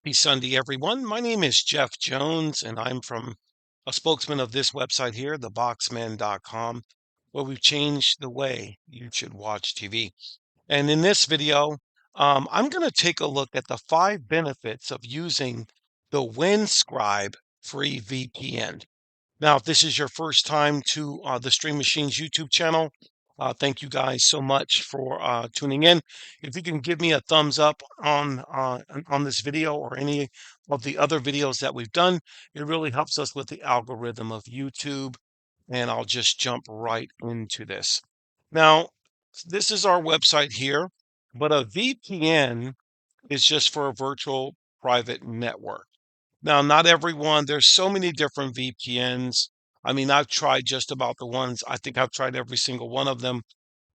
Happy Sunday, everyone. My name is Jeff Jones, and I'm from a spokesman of this website here, theboxman.com, where we've changed the way you should watch TV. And in this video, I'm going to take a look at the 5 benefits of using the Windscribe free VPN. Now, if this is your first time to the Stream Machines YouTube channel, thank you guys so much for tuning in. If you can give me a thumbs up on this video or any of the other videos that we've done, it really helps us with the algorithm of YouTube. And I'll just jump right into this. Now, this is our website here, but a VPN is just for a virtual private network. Now, not everyone, there's so many different VPNs. I mean, I've tried just about the ones, I think I've tried every single one of them,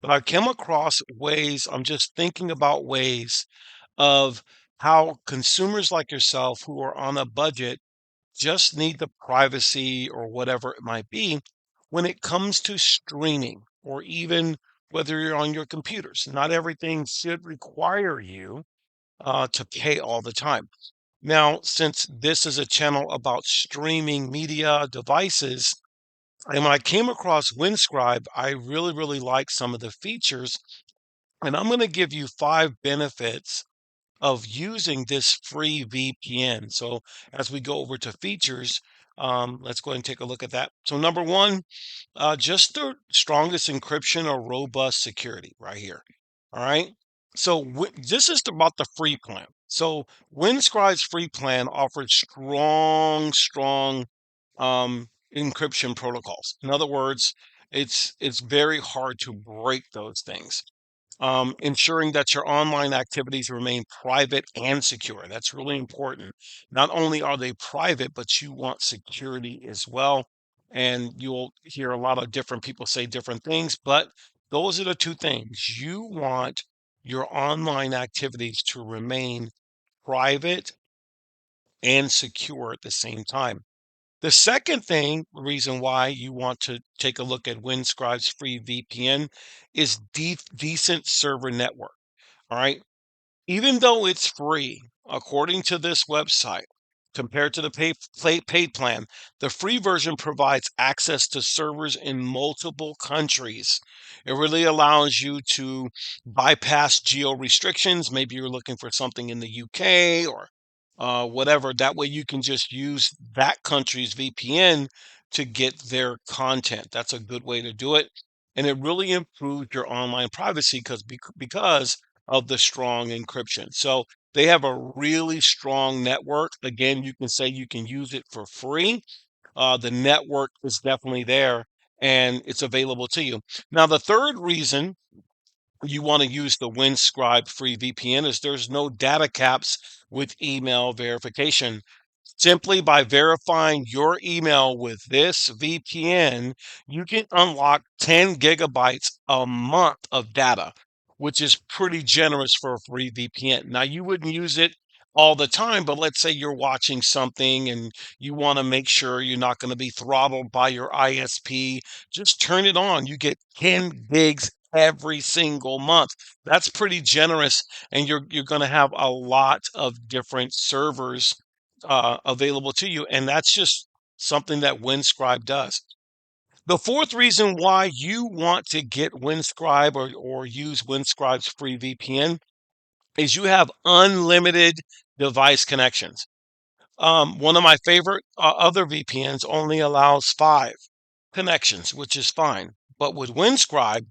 but I came across ways, I'm just thinking about ways of how consumers like yourself who are on a budget just need the privacy or whatever it might be when it comes to streaming or even whether you're on your computers. Not everything should require you to pay all the time. Now, since this is a channel about streaming media devices, and when I came across Windscribe, I really like some of the features. And I'm going to give you 5 benefits of using this free VPN. So as we go over to features, let's go ahead and take a look at that. So number one, just the strongest encryption or robust security right here. All right. So this is about the free plan. So Windscribe's free plan offers strong encryption protocols. In other words, it's very hard to break those things. Ensuring that your online activities remain private and secure. That's really important. Not only are they private, but you want security as well. And you'll hear a lot of different people say different things, but those are the 2 things. You want your online activities to remain private and secure at the same time. The second reason why you want to take a look at Windscribe's free VPN is decent server network. All right. Even though it's free, according to this website, compared to the paid plan, the free version provides access to servers in multiple countries. It really allows you to bypass geo restrictions. Maybe you're looking for something in the UK or whatever. That way you can just use that country's VPN to get their content. That's a good way to do it. And it really improves your online privacy because of the strong encryption. So they have a really strong network. Again, you can say you can use it for free. The network is definitely there and it's available to you. Now, the third reason you want to use the Windscribe free VPN is there's no data caps with email verification. Simply by verifying your email with this VPN, you can unlock 10 gigabytes a month of data, which is pretty generous for a free VPN. Now, you wouldn't use it all the time, but let's say you're watching something and you want to make sure you're not going to be throttled by your ISP. Just turn it on. You get 10 gigs every single month. That's pretty generous, and you're going to have a lot of different servers available to you. And that's just something that Windscribe does. The fourth reason why you want to get Windscribe or use Windscribe's free VPN is you have unlimited device connections. One of my favorite other VPNs only allows 5 connections, which is fine. But with Windscribe,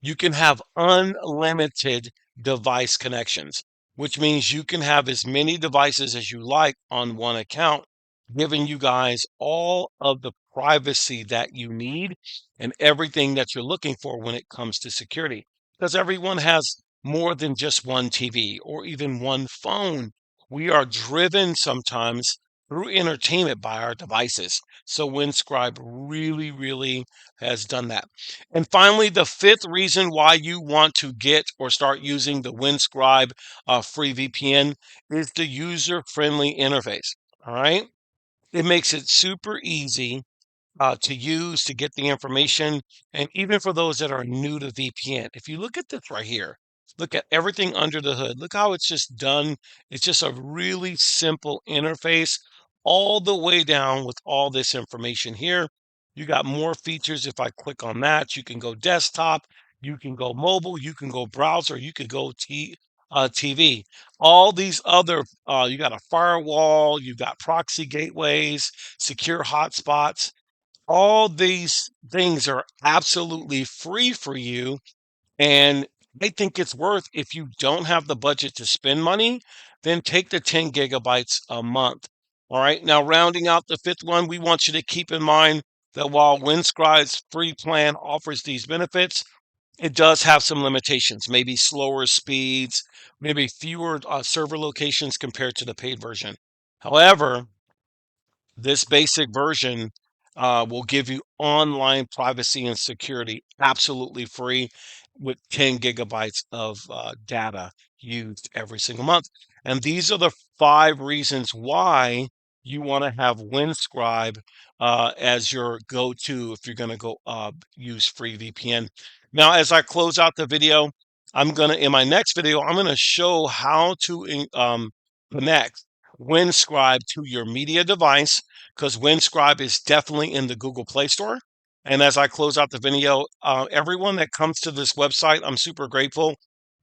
you can have unlimited device connections, which means you can have as many devices as you like on one account, giving you guys all of the privacy that you need and everything that you're looking for when it comes to security. Because everyone has more than just one TV or even one phone. We are driven sometimes through entertainment by our devices. So Windscribe really has done that. And finally, the fifth reason why you want to get or start using the Windscribe free VPN is the user-friendly interface. All right. It makes it super easy to use to get the information. And even for those that are new to VPN, if you look at this right here, Look at everything under the hood. Look how it's just done. It's just a really simple interface all the way down with all this information here. You got more features. If I click on that, you can go desktop, you can go mobile, you can go browser, you could go TV. All these other, you got a firewall, you got proxy gateways, secure hotspots. All these things are absolutely free for you, and I think it's worth, if you don't have the budget to spend money, then take the 10 gigabytes a month. All right. Now, rounding out the fifth one, we want you to keep in mind that while Windscribe's free plan offers these benefits, it does have some limitations, maybe slower speeds, maybe fewer server locations compared to the paid version. However, this basic version will give you online privacy and security absolutely free with 10 gigabytes of data used every single month. And these are the 5 reasons why you want to have Windscribe as your go-to if you're going to go use free VPN. Now, as I close out the video, in my next video, I'm going to show how to connect Windscribe to your media device, because Windscribe is definitely in the Google Play Store. And as I close out the video, everyone that comes to this website, I'm super grateful.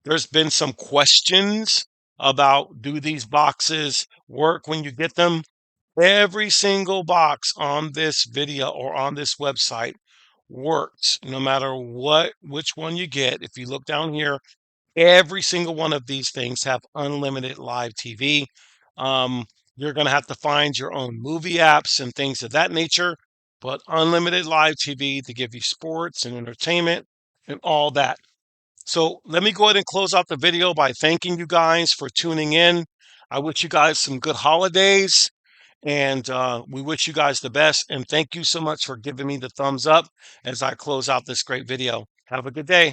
There's been some questions about, do these boxes work when you get them? Every single box on this video or on this website works, no matter which one you get. If you look down here, every single one of these things have unlimited live TV. Um, you're going to have to find your own movie apps and things of that nature, but unlimited live TV to give you sports and entertainment and all that. So let me go ahead and close out the video by thanking you guys for tuning in. I wish you guys some good holidays, and we wish you guys the best. And thank you so much for giving me the thumbs up as I close out this great video. Have a good day.